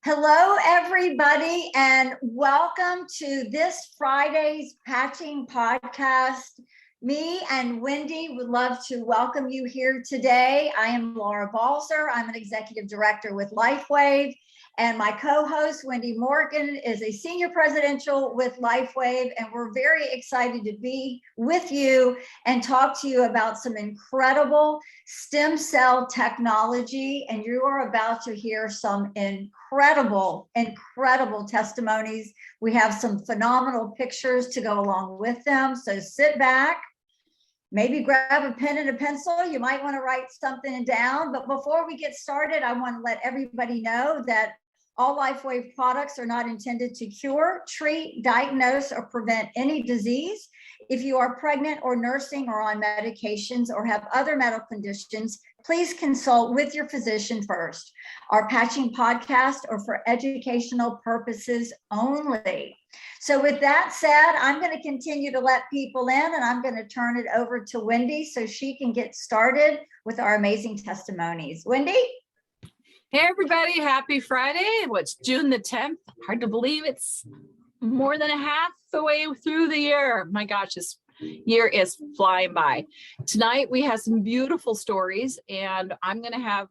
Hello, everybody, and welcome to this Friday's Patching Podcast. Me and Wendy would love to welcome you here today. I am Laura Balzer. I'm an executive director with Lifewave, and my co-host, Wendy Morgan, is a senior presidential with Lifewave, and we're very excited to be with you and talk to you about some incredible stem cell technology. And you are about to hear some incredible testimonies. We have some phenomenal pictures to go along with them. So sit back, maybe grab a pen and a pencil. You might want to write something down. But before we get started, I want to let everybody know that all Lifewave products are not intended to cure, treat, diagnose, or prevent any disease. If you are pregnant or nursing or on medications or have other medical conditions, please consult with your physician first. Our patching podcasts are for educational purposes only. So with that said, I'm going to continue to let people in, and I'm going to turn it over to Wendy so she can get started with our amazing testimonies. Wendy? Hey everybody, happy Friday. What's June the 10th? Hard to believe it's more than a half the way through the year. My gosh, this year is flying by. Tonight we have some beautiful stories, and I'm going to have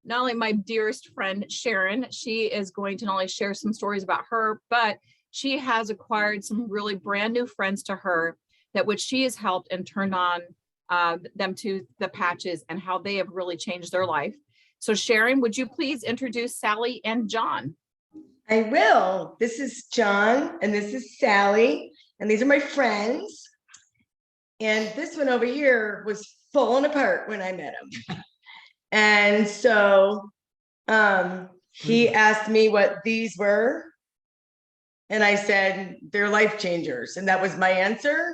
not only my dearest friend Sharon, she is going to not only share some stories about her, but she has acquired some really brand new friends to her that which she has helped and turned on them to the patches and how they have really changed their life. So Sharon, would you please introduce Sally and John? I will. This is John and this is Sally, and these are my friends. And this one over here was falling apart when I met him. And so he asked me what these were. And I said, they're life changers. And that was my answer.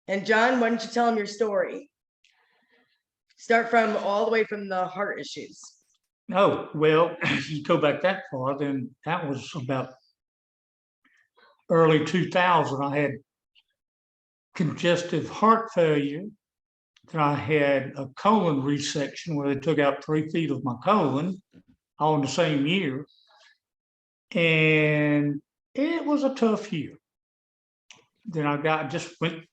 And John, why don't you tell him your story? Start from all the way from the heart issues. Oh, well, if you go back that far, then that was about early 2000. I had congestive heart failure. Then I had a colon resection where they took out 3 feet of my colon all in the same year. And it was a tough year. Then I just went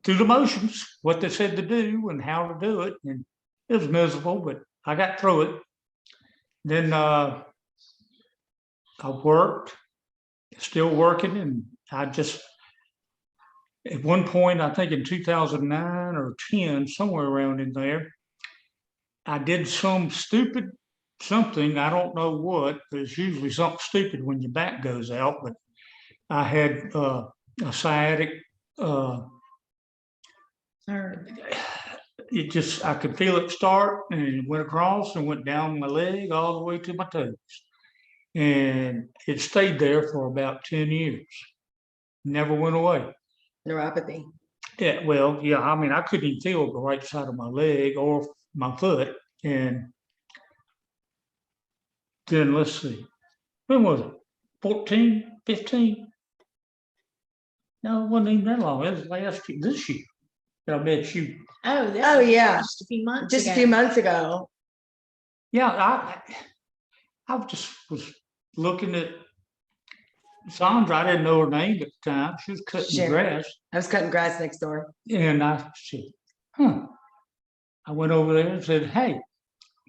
through the motions, what they said to do and how to do it. And it was miserable, but I got through it. Then I worked, still working, and I just, at one point, I think in 2009 or 10, somewhere around in there, I did some stupid something, I don't know what, but it's usually something stupid when your back goes out, but I had a sciatic, it just, I could feel it start, and it went across and went down my leg all the way to my toes. And it stayed there for about 10 years. Never went away. Neuropathy. Yeah, well, yeah, I mean, I couldn't even feel the right side of my leg or my foot. And then let's see, when was it? 14, 15? No, it wasn't even that long. It was last year, this year. I met you. Oh yeah. Just a few months Just ago. a few months ago. Yeah, I just was looking at Sandra. I didn't know her name at the time. She was cutting Sure. grass. I was cutting grass next door. And I said, I went over there and said, hey,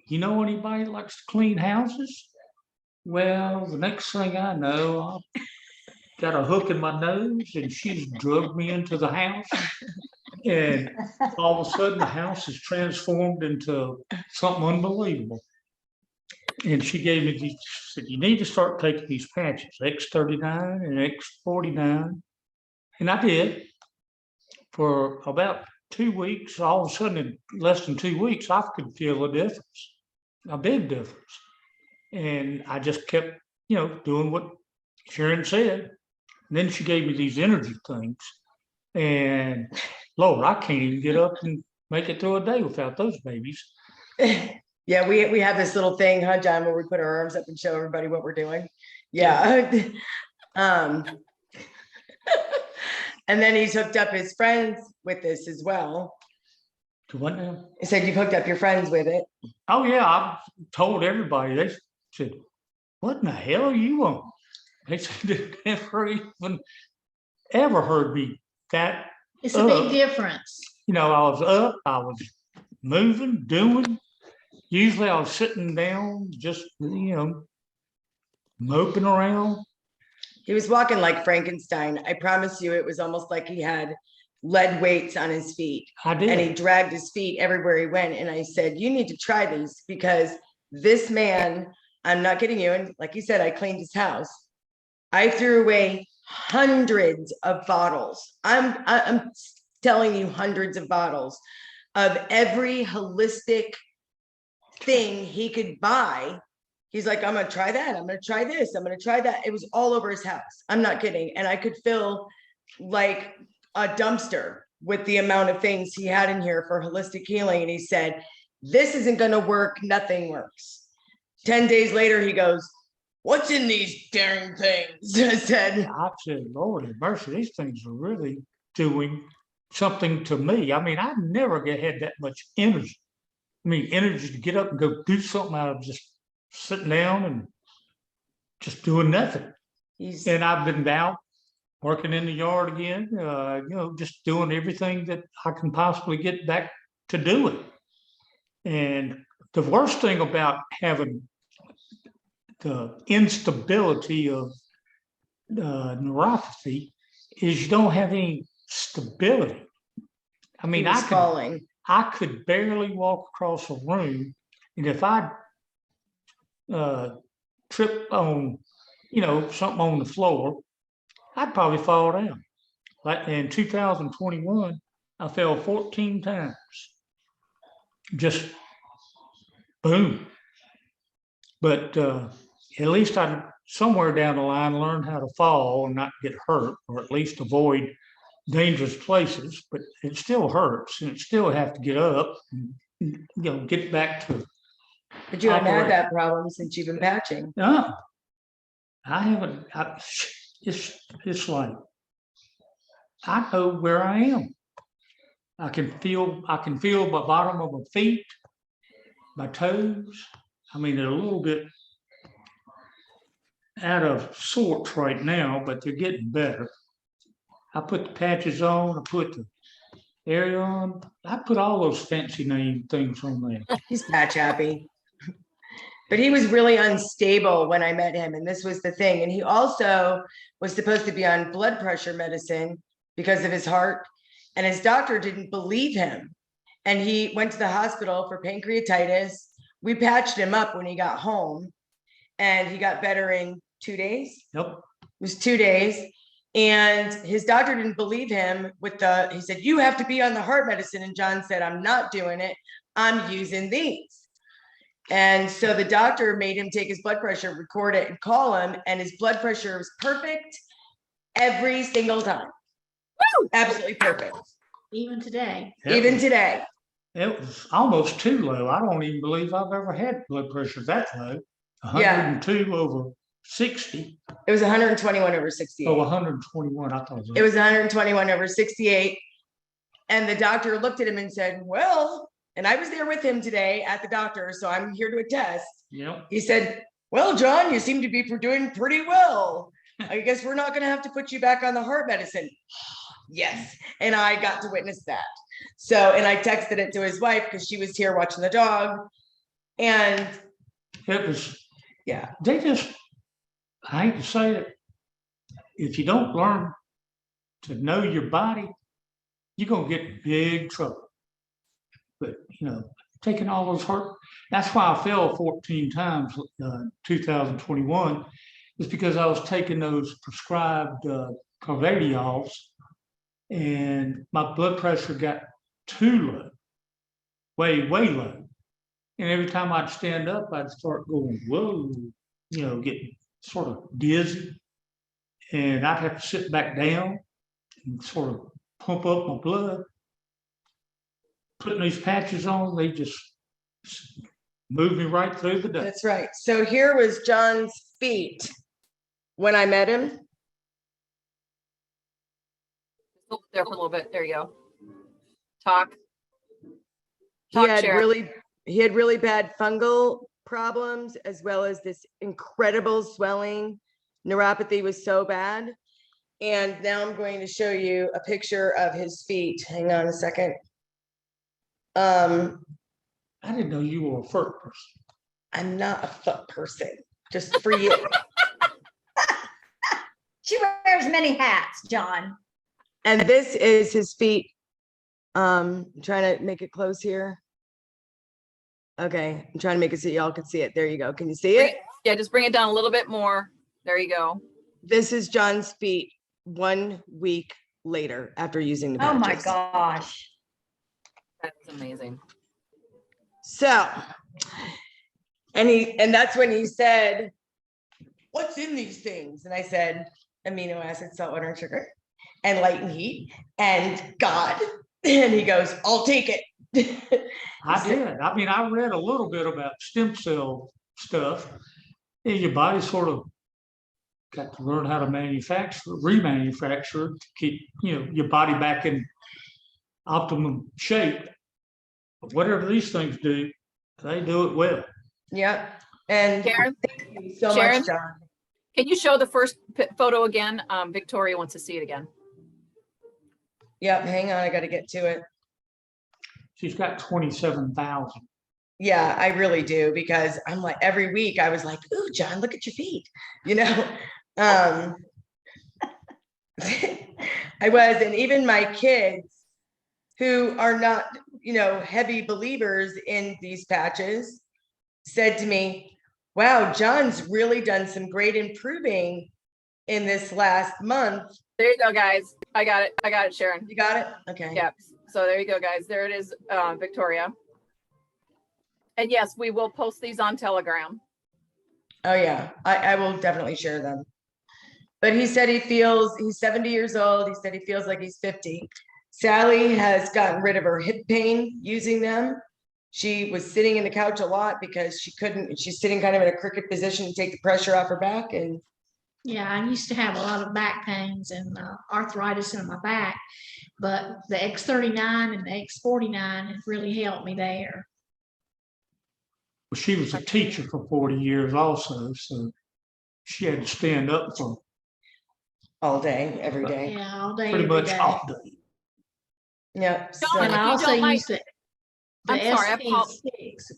you know anybody that likes to clean houses? Well, the next thing I know, I got a hook in my nose and she's drugged me into the house. And all of a sudden the house is transformed into something unbelievable. And she gave me these, she said, you need to start taking these patches, X39 and X49. And I did for about 2 weeks. All of a sudden, in less than 2 weeks, I could feel a difference, a big difference. And I just kept, doing what Sharon said. And then she gave me these energy things. And Lord, I can't even get up and make it through a day without those babies. Yeah, we have this little thing, huh, John, where we put our arms up and show everybody what we're doing. Yeah. And then he's hooked up his friends with this as well. To what now? He said you've hooked up your friends with it. Oh yeah, I've told everybody. They said, what in the hell are you on? They said they never even ever heard me that. It's a big up. difference. You know, I was up, I was moving, doing. Usually I was sitting down, just, moping around. He was walking like Frankenstein. I promise you, it was almost like he had lead weights on his feet. I did. And he dragged his feet everywhere he went. And I said, you need to try these because this man, I'm not kidding you. And like you said, I cleaned his house. I threw away hundreds of bottles. I'm telling you, hundreds of bottles of every holistic thing he could buy. He's like, I'm gonna try that. I'm gonna try this. I'm gonna try that. It was all over his house. I'm not kidding. And I could fill like a dumpster with the amount of things he had in here for holistic healing. And he said, this isn't gonna work. Nothing works. 10 days later, he goes, what's in these darn things? I said, Lord have mercy, these things are really doing something to me. I mean, I never had that much energy. I mean, energy to get up and go do something out of just sitting down and just doing nothing. And I've been out working in the yard again, just doing everything that I can possibly get back to doing. And the worst thing about having the instability of neuropathy is you don't have any stability. I mean, I could barely walk across a room, and if I trip on, something on the floor, I'd probably fall down. Like in 2021, I fell 14 times. Just boom. But at least I somewhere down the line learned how to fall and not get hurt, or at least avoid dangerous places. But it still hurts, and it still have to get up and get back to. But you haven't had that problem since you've been patching. No, I haven't. It's like I know where I am. I can feel the bottom of my feet, my toes. I mean, they're a little bit out of sorts right now, but they're getting better. I put the patches on, I put the area on, I put all those fancy name things on there. He's patch happy. But he was really unstable when I met him, and this was the thing. And he also was supposed to be on blood pressure medicine because of his heart, and his doctor didn't believe him. And he went to the hospital for pancreatitis. We patched him up when he got home, and he got better in 2 days. Yep. It was 2 days. And his doctor didn't believe him he said, you have to be on the heart medicine. And John said, I'm not doing it. I'm using these. And so the doctor made him take his blood pressure, record it, and call him. And his blood pressure was perfect every single time. Woo! Absolutely perfect. Even today. Even today. It was almost too low. I don't even believe I've ever had blood pressure that low. 102 over 60. It was 121 over 68. Oh, 121. I thought it was 121 over 68. And the doctor looked at him and said, well, and I was there with him today at the doctor, so I'm here to attest. Yep. He said, well, John, you seem to be doing pretty well. I guess we're not going to have to put you back on the heart medicine. Yes. And I got to witness that. So, and I texted it to his wife because she was here watching the dog. And it was, yeah, I hate to say it, if you don't learn to know your body, you're going to get in big trouble. But, taking all those hurt, that's why I fell 14 times in 2021, is because I was taking those prescribed carvediols, and my blood pressure got too low, way, way low. And every time I'd stand up, I'd start going, whoa, getting sort of dizzy. And I'd have to sit back down and sort of pump up my blood. Putting these patches on, they just moved me right through the day. That's right. So here was John's feet when I met him. Hold it there for a little bit. There you go. Talk. He had really bad fungal problems, as well as this incredible swelling. Neuropathy was so bad. And now I'm going to show you a picture of his feet. Hang on a second. I didn't know you were a foot person. I'm not a foot person, just for you. She wears many hats, John. And this is his feet. I'm trying to make it close here. Okay, I'm trying to make it so y'all can see it. There you go. Can you see it? Yeah, just bring it down a little bit more. There you go. This is John's feet 1 week later after using the Oh my patches. gosh. That's amazing. So, and that's when he said, "What's in these things?" And I said, amino acids, salt, water, and sugar, and light and heat, and God. And he goes, "I'll take it." I did. I mean, I read a little bit about stem cell stuff. And your body sort of got to learn how to remanufacture to keep, your body back in optimum shape. But whatever these things do, they do it well. Yep. And Sharon, thank you so Sharon? much, John. Can you show the first photo again? Victoria wants to see it again. Yep. Hang on. I got to get to it. She's got 27,000. Yeah, I really do, because I'm like, every week I was like, "Ooh, John, look at your feet," I was, and even my kids who are not, heavy believers in these patches said to me, "Wow, John's really done some great improving in this last month." There you go, guys. I got it, Sharon. You got it? Okay. Yep. So there you go, guys. There it is, Victoria. And yes, we will post these on Telegram. Oh yeah, I will definitely share them. But he said he's 70 years old. He said he feels like he's 50. Sally has gotten rid of her hip pain using them. She was sitting in the couch a lot because she's sitting kind of in a crooked position to take the pressure off her back. And yeah, I used to have a lot of back pains and arthritis in my back, but the X39 and the X49 have really helped me there. Well, she was a teacher for 40 years also, so she had to stand up for all day, every day. Yeah, all day, pretty every much day. all day. Yeah. Dawn, And if I you also don't mind- use the I'm sorry, I SP6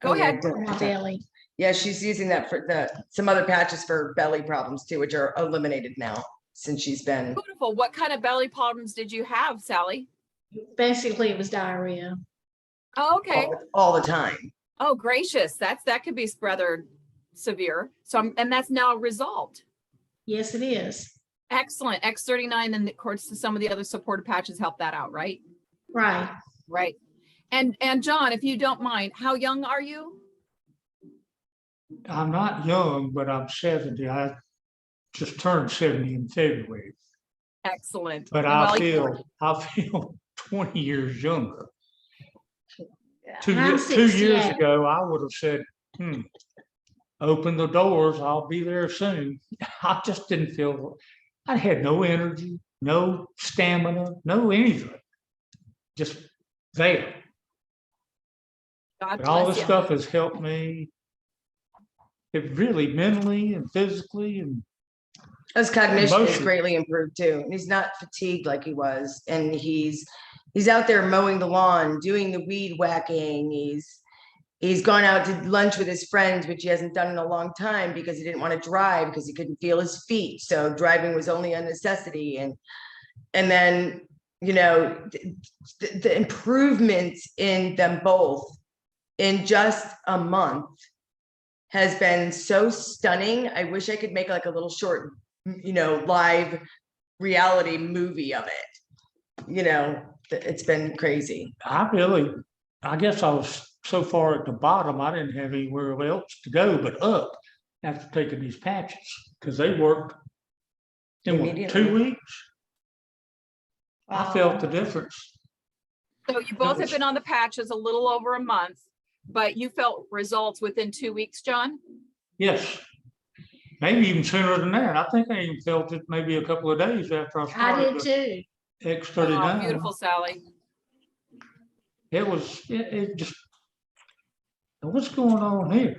Go ahead. for my belly. Yeah, she's using that for some other patches for belly problems too, which are eliminated now since she's been. Beautiful. What kind of belly problems did you have, Sally? Basically, it was diarrhea. Oh, okay. all the time. Oh, gracious. That could be rather severe. So, and that's now resolved. Yes, it is. Excellent. X39 and of course some of the other supportive patches help that out, right? Right. Right. And John, if you don't mind, how young are you? I'm not young, but I'm 70. I just turned 70 in February. Excellent. But Well, I feel 20 years younger. Yeah. Two I'm years 68. ago, I would have said, open the doors, I'll be there soon. I just didn't feel, I had no energy, no stamina, no anything. Just there. God But all bless this you. stuff has helped me. It really mentally and physically, and His cognition is Emotion. greatly improved too. And he's not fatigued like he was. And he's out there mowing the lawn, doing the weed whacking. He's gone out to lunch with his friends, which he hasn't done in a long time because he didn't want to drive because he couldn't feel his feet. So driving was only a necessity. And then, the improvements in them both in just a month has been so stunning. I wish I could make like a little short, live reality movie of it. It's been crazy. I guess I was so far at the bottom, I didn't have anywhere else to go but up after taking these patches because they worked in what, Immediately. 2 weeks. I felt the difference. So you both have been on the patches a little over a month, but you felt results within 2 weeks, John? Yes. Maybe even sooner than that. I think I even felt it maybe a couple of days after I I started did too. the X39. Oh, beautiful, Sally. It was, it just, what's going on here?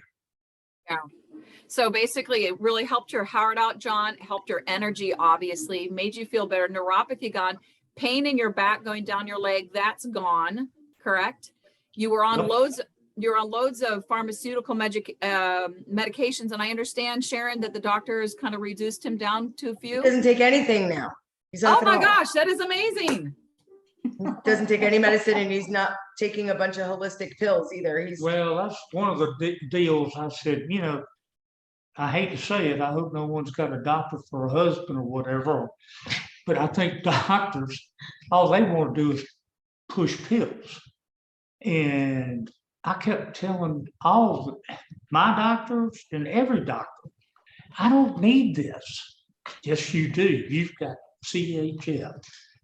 So basically, it really helped your heart out, John, helped your energy, obviously, made you feel better. Neuropathy gone, pain in your back going down your leg, that's gone, correct? You were on Yep. loads of pharmaceutical medications, and I understand, Sharon, that the doctors kind of reduced him down to a He few. doesn't take anything now. He's Oh off it my all. gosh, that is amazing. Doesn't take any medicine, and he's not taking a bunch of holistic pills either. He's Well, that's one of the deals. I said, I hate to say it, I hope no one's got a doctor for a husband or whatever, but I think doctors, all they want to do is push pills. And I kept telling my doctors and every doctor, I don't need this. Yes, you do. You've got CHF.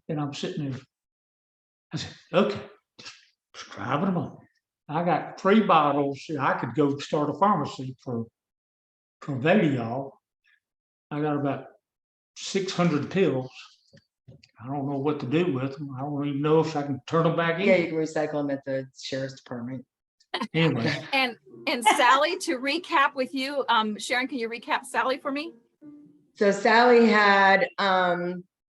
And I'm sitting there. I said, okay, just prescribe them all. I got 3 bottles. I could go start a pharmacy for Valiol. I got about 600 pills. I don't know what to do with them. I don't even know if I can turn them back yeah, in. you can recycle them at the sheriff's department. Anyway, And Sally, to recap with you, Sharon, can you recap Sally for me? So Sally had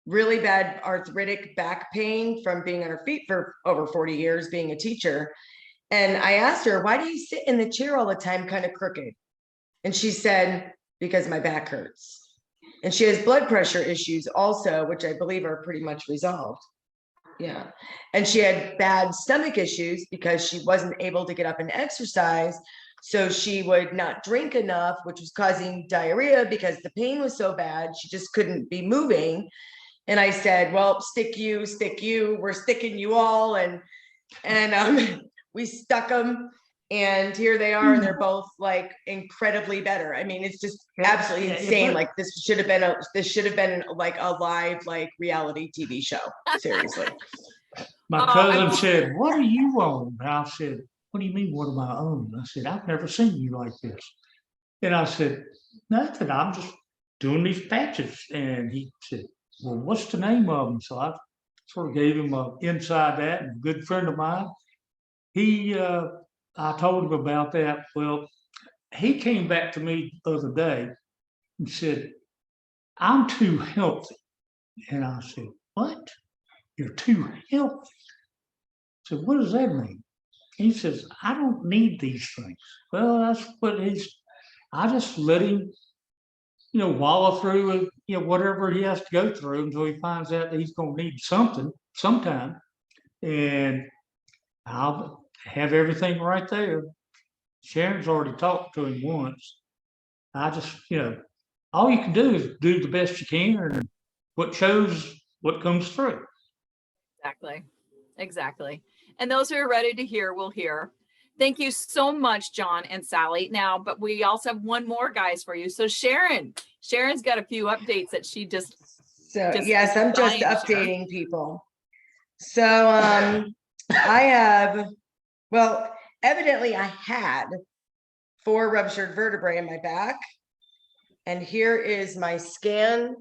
really bad arthritic back pain from being on her feet for over 40 years, being a teacher. And I asked her, why do you sit in the chair all the time, kind of crooked? And she said, because my back hurts. And she has blood pressure issues also, which I believe are pretty much resolved. Yeah. And she had bad stomach issues because she wasn't able to get up and exercise. So she would not drink enough, which was causing diarrhea because the pain was so bad. She just couldn't be moving. And I said, well, stick you, we're sticking you all. And we stuck them. And here they are, and they're both like incredibly better. I mean, it's just absolutely insane. Like this should have been like a live, like reality TV show. Seriously. my cousin said, what are you on? And I said, what do you mean, what am I on? I said, I've never seen you like this. And I said, nothing, I'm just doing these patches. And he said, well, what's the name of them? So I sort of gave him inside that, and a good friend of mine, I told him about that. Well, he came back to me the other day and said, I'm too healthy. And I said, what? You're too healthy? I said, what does that mean? He says, I don't need these things. Well, that's what I just let him, wallow through, whatever he has to go through until he finds out that he's going to need something sometime. And I'll have everything right there. Sharon's already talked to him once. I just, all you can do is do the best you can, and what shows what comes through. Exactly. And those who are ready to hear will hear. Thank you so much, John and Sally. Now, but we also have one more, guys, for you. So Sharon's got a few updates that she just. Yes, I'm just updating people. So evidently I had 4 ruptured vertebrae in my back. And here is my scan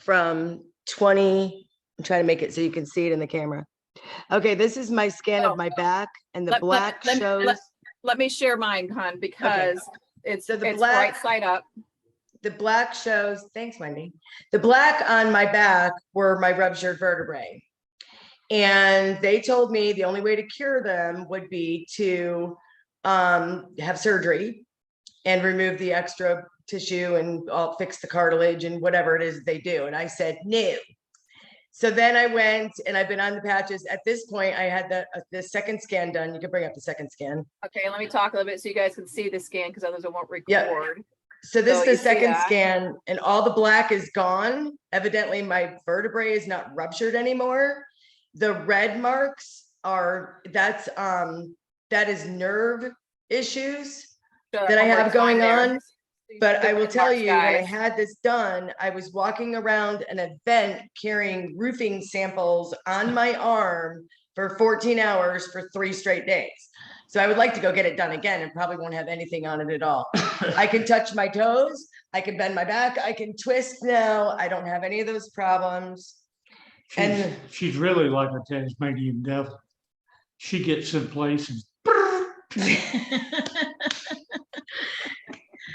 from 20. I'm trying to make it so you can see it in the camera. Okay, this is my scan of my back, and the black shows. Let me share mine, hon, because it's black, right side up. The black shows, thanks, Wendy. The black on my back were my ruptured vertebrae. And they told me the only way to cure them would be to have surgery and remove the extra tissue and I'll fix the cartilage and whatever it is they do. And I said, no. So then I went and I've been on the patches. At this point, I had the second scan done. You can bring up the second scan. Okay, let me talk a little bit so you guys can see the scan because others won't record. Yep. So this is the second scan, and all the black is gone. Evidently, my vertebrae is not ruptured anymore. The red marks that is nerve issues that I have going on. But I will tell you, when I had this done, I was walking around an event carrying roofing samples on my arm for 14 hours for 3 straight days. So I would like to go get it done again and probably won't have anything on it at all. I can touch my toes. I can bend my back. I can twist now. I don't have any of those problems. She's really like a Tasmanian devil. She gets in place and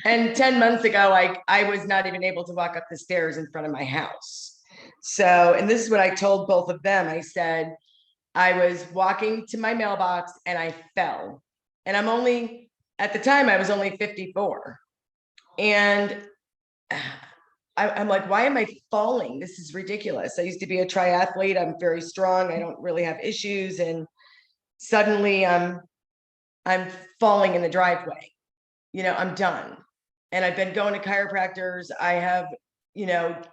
And 10 months ago, I was not even able to walk up the stairs in front of my house. So, and this is what I told both of them. I said, I was walking to my mailbox and I fell. And at the time, I was only 54. And I'm like, why am I falling? This is ridiculous. I used to be a triathlete. I'm very strong. I don't really have issues. And suddenly I'm falling in the driveway. I'm done. And I've been going to chiropractors. I have,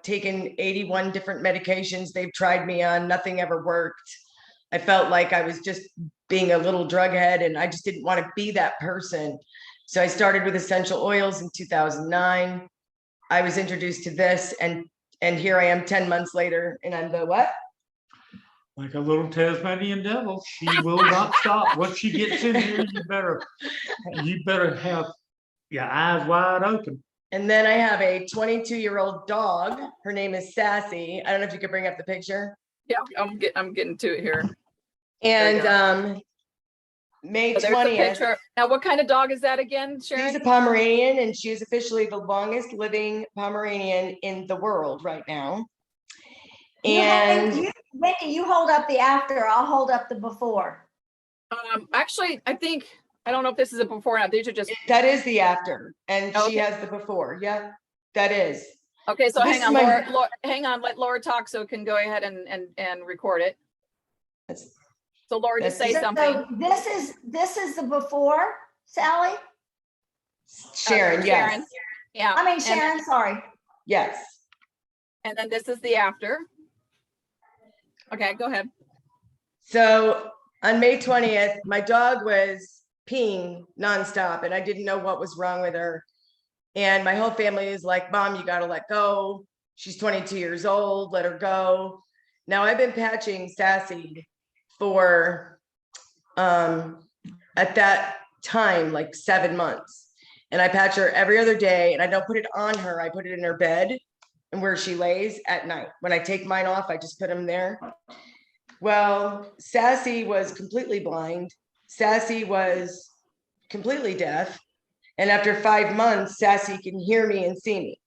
taken 81 different medications they've tried me on. Nothing ever worked. I felt like I was just being a little drug head and I just didn't want to be that person. So I started with essential oils in 2009. I was introduced to this and here I am 10 months later and I'm the what? Like a little Tasmanian devil. She will not stop. Once she gets in here, you better have your eyes wide open. And then I have a 22-year-old dog. Her name is Sassy. I don't know if you could bring up the picture. Yeah, I'm getting to it here. And May So there's the 20th. picture. Now, what kind of dog is that again, Sharon? She's a Pomeranian and she is officially the longest living Pomeranian in the world right now. And Wendy, you hold up the after, I'll hold up the before. Actually, I don't know if this is a before or not. These are just. that is the after, and Okay. she has the before. Yeah, that is. Okay, so This hang is on, my- Laura, hang on, let Laura talk so can go ahead and record it. That's- So Laura, just say That's- something. So this is the before, Sally? Sharon, yes. Sharon. Yeah. I mean, and- Sharon, sorry. Yes. And then this is the after. Okay, go ahead. So on May 20th, my dog was peeing nonstop and I didn't know what was wrong with her. And my whole family is like, Mom, you got to let go. She's 22 years old. Let her go. Now I've been patching Sassy for, at that time, like 7 months. And I patch her every other day and I don't put it on her. I put it in her bed and where she lays at night. When I take mine off, I just put them there. Well, Sassy was completely blind. Sassy was completely deaf. And after 5 months, Sassy can hear me and see me.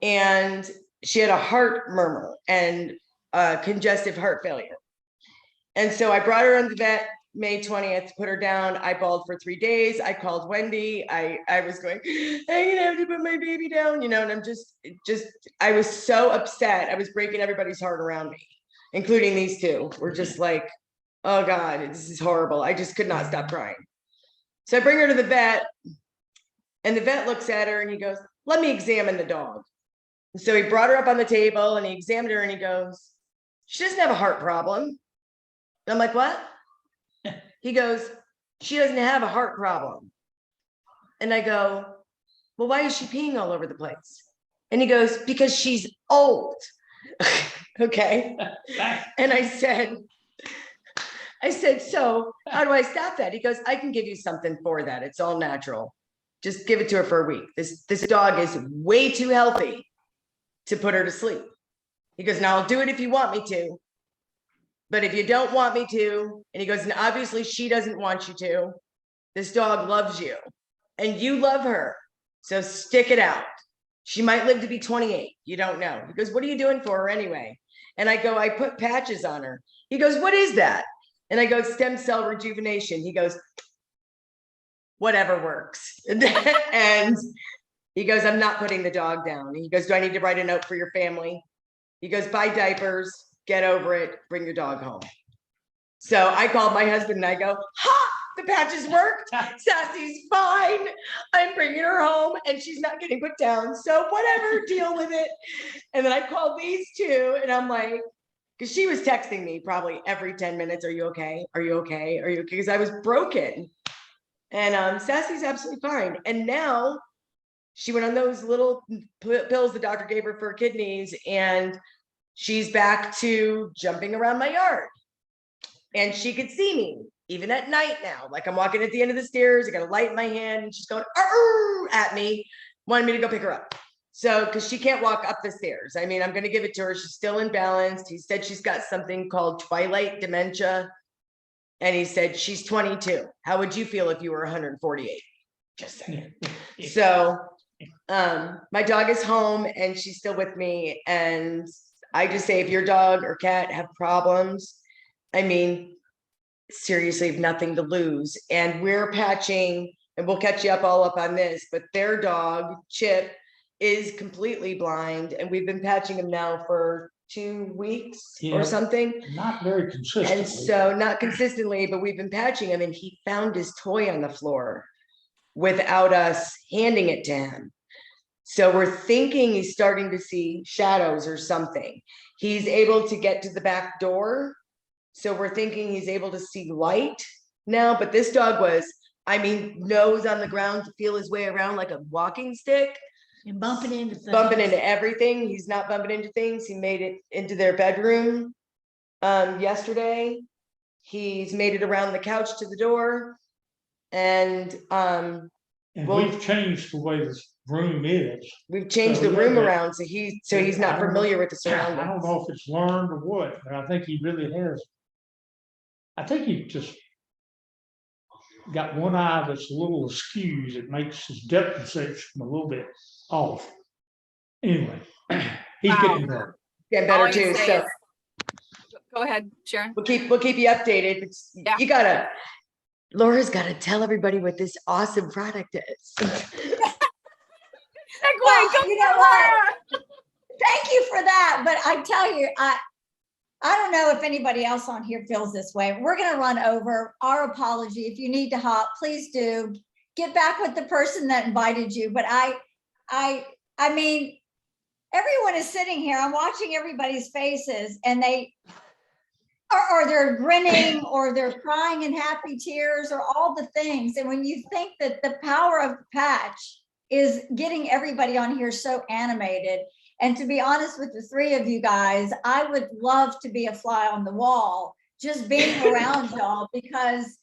And she had a heart murmur and congestive heart failure. And so I brought her in the vet May 20th, put her down. I bawled for 3 days. I called Wendy. I was going, I'm gonna have to put my baby down, and I'm just, I was so upset. I was breaking everybody's heart around me, including these two. We're just like, oh God, this is horrible. I just could not stop crying. So I bring her to the vet and the vet looks at her and he goes, let me examine the dog. And so he brought her up on the table and he examined her and he goes, she doesn't have a heart problem. And I'm like, what? He goes, she doesn't have a heart problem. And I go, well, why is she peeing all over the place? And he goes, because she's old. Okay. And I said, so how do I stop that? He goes, I can give you something for that. It's all natural. Just give it to her for a week. This dog is way too healthy to put her to sleep. He goes, now I'll do it if you want me to. But if you don't want me to, and he goes, and obviously she doesn't want you to, this dog loves you and you love her. So stick it out. She might live to be 28. You don't know. He goes, what are you doing for her anyway? And I go, I put patches on her. He goes, what is that? And I go, stem cell rejuvenation. He goes, whatever works. And he goes, I'm not putting the dog down. He goes, do I need to write a note for your family? He goes, buy diapers, get over it, bring your dog home. So I called my husband and I go, ha, the patches worked. Sassy's fine. I'm bringing her home and she's not getting put down. So whatever, deal with it. And then I called these two and I'm like, because she was texting me probably every 10 minutes. Are you okay? Are you okay? Are you okay? Because I was broken. And Sassy's absolutely fine. And now she went on those little pills the doctor gave her for kidneys and she's back to jumping around my yard. And she could see me even at night now. Like I'm walking at the end of the stairs, I got a light in my hand and she's going at me, wanted me to go pick her up. So, because she can't walk up the stairs. I mean, I'm going to give it to her. She's still imbalanced. He said she's got something called twilight dementia. And he said, she's 22. How would you feel if you were 148? Just saying. So my dog is home and she's still with me. And I just say, if your dog or cat have problems, I mean, seriously, have nothing to lose. And we're patching, and we'll catch you up all up on this, but their dog, Chip, is completely blind. And we've been patching him now for 2 weeks or something. Not very consistently. And so not consistently, but we've been patching him and he found his toy on the floor without us handing it to him. So we're thinking he's starting to see shadows or something. He's able to get to the back door. So we're thinking he's able to see light now, but this dog was, I mean, nose on the ground to feel his way around like a walking stick. And bumping into things. Bumping into everything. He's not bumping into things. He made it into their bedroom yesterday. He's made it around the couch to the door. And we've changed the way this room is. We've changed the room around so he's not familiar with the surroundings. I don't know if it's learned or what, but I think he really has. I think he just got one eye that's a little askew. It makes his depth perception a little bit off. Anyway, he's getting better. Getting better too. So go ahead, Sharon. We'll keep you updated. Yeah. Laura's gotta tell everybody what this awesome product is. Well, you know what? Thank you for that. But I tell you, I don't know if anybody else on here feels this way. We're going to run over. Our apology. If you need to hop, please do. Get back with the person that invited you. But I mean, everyone is sitting here. I'm watching everybody's faces, and they or they're grinning, or they're crying in happy tears, or all the things. And when you think that the power of the patch is getting everybody on here so animated. And to be honest with the three of you guys, I would love to be a fly on the wall, just being around y'all, because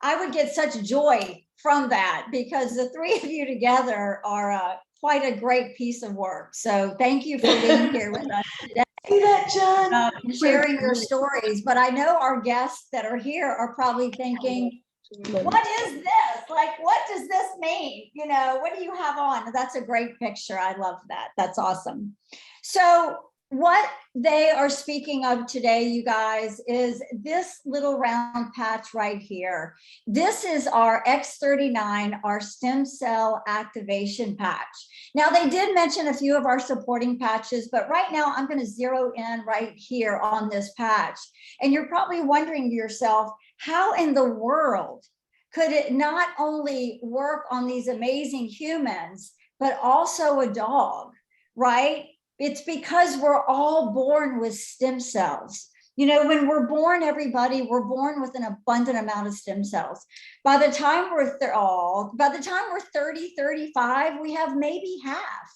I would get such joy from that, because the three of you together are quite a great piece of work. So thank you for being here with us today. See that, John? Sharing your stories. But I know our guests that are here are probably thinking, what is this? Like, what does this mean? You know, what do you have on? That's a great picture. I love that. That's awesome. So what they are speaking of today, you guys, is this little round patch right here. This is our X39, our stem cell activation patch. Now, they did mention a few of our supporting patches, but right now I'm going to zero in right here on this patch. And you're probably wondering to yourself, how in the world could it not only work on these amazing humans, but also a dog, right? It's because we're all born with stem cells. You know, when we're born, everybody, we're born with an abundant amount of stem cells. By the time we're 30, 35, we have maybe half.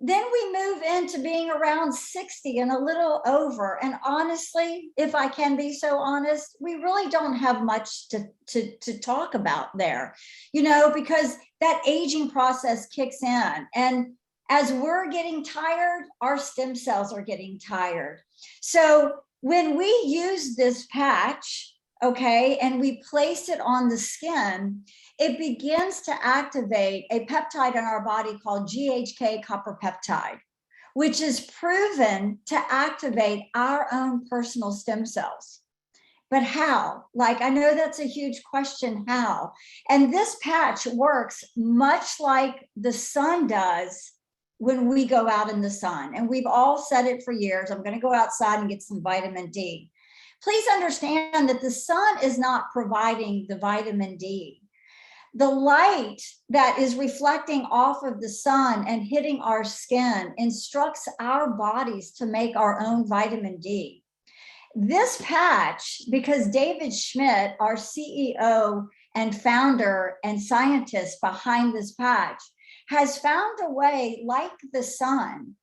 Then we move into being around 60 and a little over. And honestly, if I can be so honest, we really don't have much to talk about there, you know, because that aging process kicks in. And as we're getting tired, our stem cells are getting tired. So when we use this patch, okay, and we place it on the skin, it begins to activate a peptide in our body called GHK copper peptide, which is proven to activate our own personal stem cells. But how? Like, I know that's a huge question, how? And this patch works much like the sun does when we go out in the sun. And we've all said it for years, I'm gonna go outside and get some vitamin D. Please understand that the sun is not providing the vitamin D. The light that is reflecting off of the sun and hitting our skin instructs our bodies to make our own vitamin D. This patch, because David Schmidt, our CEO and founder and scientist behind this patch, has found a way, like the sun,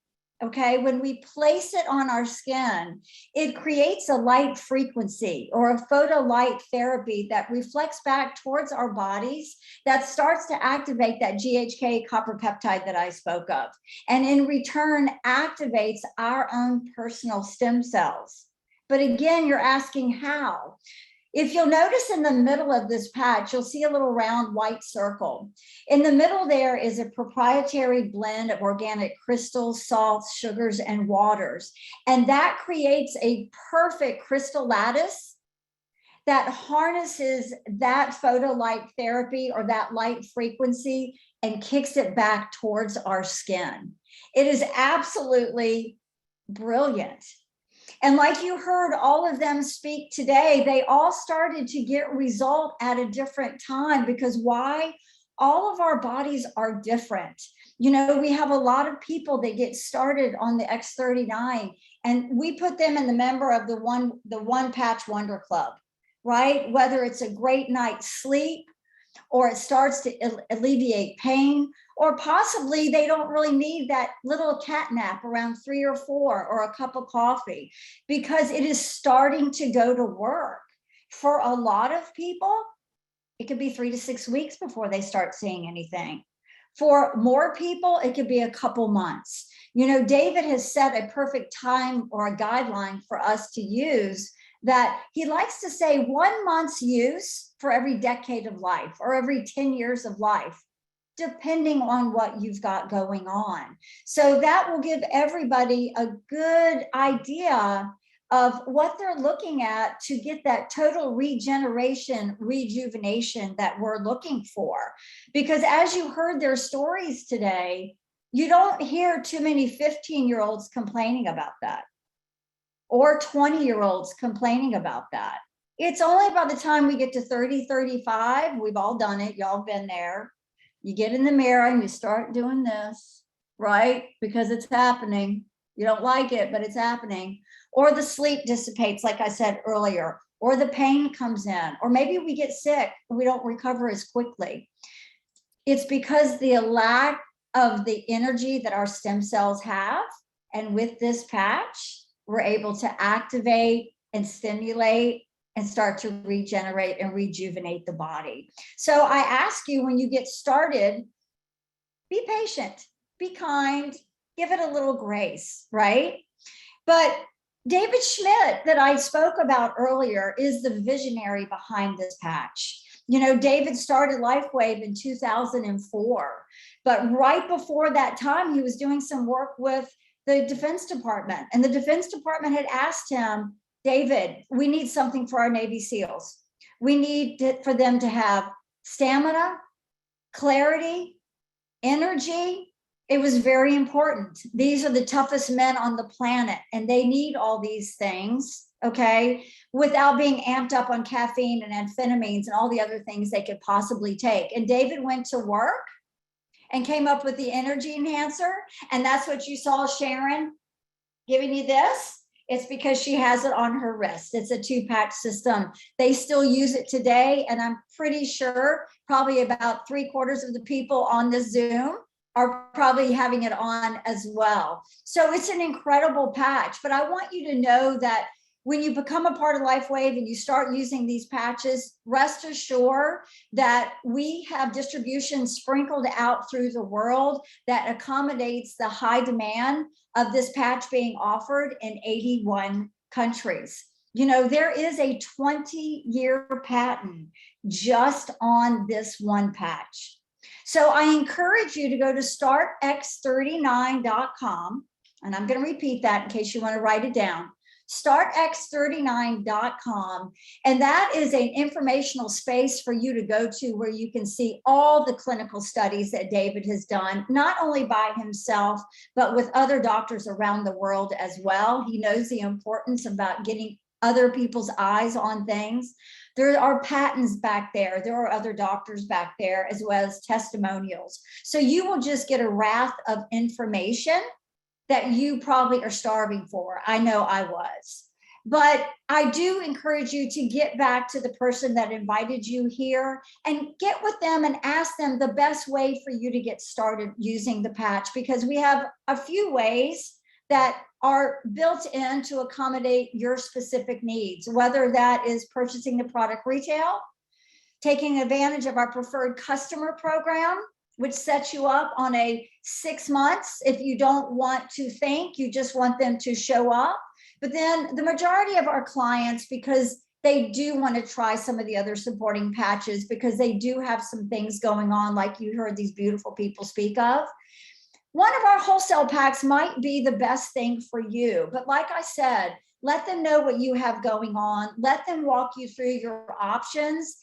okay, when we place it on our skin, it creates a light frequency or a photo light therapy that reflects back towards our bodies that starts to activate that GHK copper peptide that I spoke of. And in return, activates our own personal stem cells. But again, you're asking how. If you'll notice in the middle of this patch, you'll see a little round white circle. In the middle there is a proprietary blend of organic crystals, salts, sugars, and waters. And that creates a perfect crystal lattice that harnesses that photolight therapy or that light frequency and kicks it back towards our skin. It is absolutely brilliant. And like you heard all of them speak today, they all started to get result at a different time, because why? All of our bodies are different. You know, we have a lot of people that get started on the X39, and we put them in the member of the one patch wonder club, right? Whether it's a great night's sleep, or it starts to alleviate pain, or possibly they don't really need that little cat nap around 3 or 4 or a cup of coffee, because it is starting to go to work. For a lot of people, it could be 3 to 6 weeks before they start seeing anything. For more people, it could be a couple months. You know, David has set a perfect time or a guideline for us to use, that he likes to say 1 month's use for every decade of life or every 10 years of life, depending on what you've got going on. So that will give everybody a good idea of what they're looking at to get that total regeneration, rejuvenation that we're looking for. Because as you heard their stories today, you don't hear too many 15-year-olds complaining about that, or 20-year-olds complaining about that. It's only by the time we get to 30, 35, we've all done it, y'all been there. You get in the mirror and you start doing this, right? Because it's happening. You don't like it, but it's happening. Or the sleep dissipates, like I said earlier, or the pain comes in, or maybe we get sick and we don't recover as quickly. It's because the lack of the energy that our stem cells have. And with this patch, we're able to activate and stimulate and start to regenerate and rejuvenate the body. So I ask you, when you get started, be patient, be kind, give it a little grace, right? But David Schmidt, that I spoke about earlier, is the visionary behind this patch. You know, David started Lifewave in 2004, but right before that time, he was doing some work with the Defense Department, and the Defense Department had asked him, David, we need something for our Navy SEALs. We need for them to have stamina, clarity, energy. It was very important. These are the toughest men on the planet, and they need all these things, okay, without being amped up on caffeine and amphetamines and all the other things they could possibly take. And David went to work and came up with the energy enhancer. And that's what you saw Sharon giving you this. It's because she has it on her wrist. It's a 2-patch system. They still use it today. And I'm pretty sure probably about 3/4 of the people on this Zoom are probably having it on as well. So it's an incredible patch. But I want you to know that when you become a part of Lifewave and you start using these patches, rest assured that we have distribution sprinkled out through the world that accommodates the high demand of this patch being offered in 81 countries. You know, there is a 20-year patent just on this one patch. So I encourage you to go to startx39.com, and I'm going to repeat that in case you want to write it down. startx39.com, and that is an informational space for you to go to where you can see all the clinical studies that David has done, not only by himself, but with other doctors around the world as well. He knows the importance about getting other people's eyes on things. There are patents back there. There are other doctors back there, as well as testimonials. So you will just get a raft of information that you probably are starving for. I know I was. But I do encourage you to get back to the person that invited you here and get with them and ask them the best way for you to get started using the patch, because we have a few ways that are built in to accommodate your specific needs, whether that is purchasing the product retail, taking advantage of our preferred customer program, which sets you up on a 6 months. If you don't want to think, you just want them to show up. But then the majority of our clients, because they do want to try some of the other supporting patches because they do have some things going on, like you heard these beautiful people speak of. One of our wholesale packs might be the best thing for you. But like I said, let them know what you have going on. Let them walk you through your options.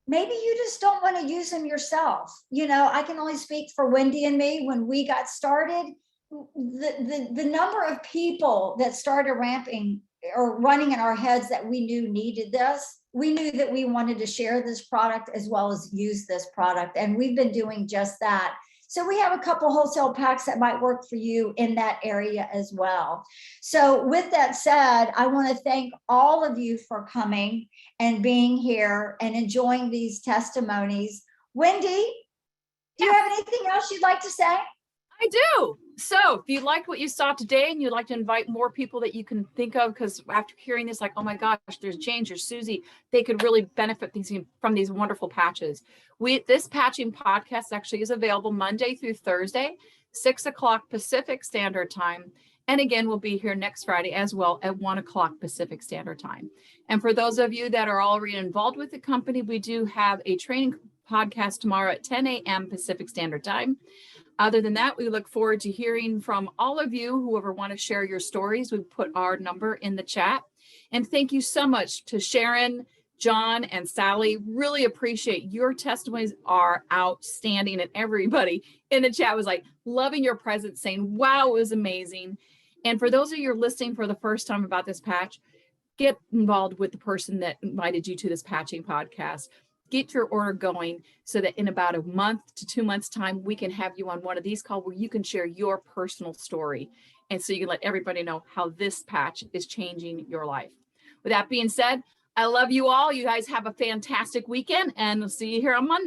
Maybe you just don't want to use them yourself. You know, I can only speak for Wendy and me. When we got started, the number of people that started ramping or running in our heads that we knew needed this, we knew that we wanted to share this product as well as use this product. And we've been doing just that. So we have a couple wholesale packs that might work for you in that area as well. So with that said, I want to thank all of you for coming and being here and enjoying these testimonies. Wendy, do you have anything else you'd like to say? I do. So if you liked what you saw today and you'd like to invite more people that you can think of, because after hearing this, like, oh my gosh, there's James, there's Susie, they could really benefit from these wonderful patches. This patching podcast actually is available Monday through Thursday, 6 o'clock Pacific Standard Time. And again, we'll be here next Friday as well at 1 o'clock Pacific Standard Time. And for those of you that are already involved with the company, we do have a training podcast tomorrow at 10 a.m. Pacific Standard Time. Other than that, we look forward to hearing from all of you, whoever want to share your stories. We've put our number in the chat. And thank you so much to Sharon, John, and Sally. Really appreciate your testimonies are outstanding. And everybody in the chat was like loving your presence, saying, wow, it was amazing. And for those of you listening for the first time about this patch, get involved with the person that invited you to this patching podcast. Get your order going so that in about a month to 2 months time, we can have you on one of these calls where you can share your personal story. And so you can let everybody know how this patch is changing your life. With that being said, I love you all. You guys have a fantastic weekend and we'll see you here on Monday.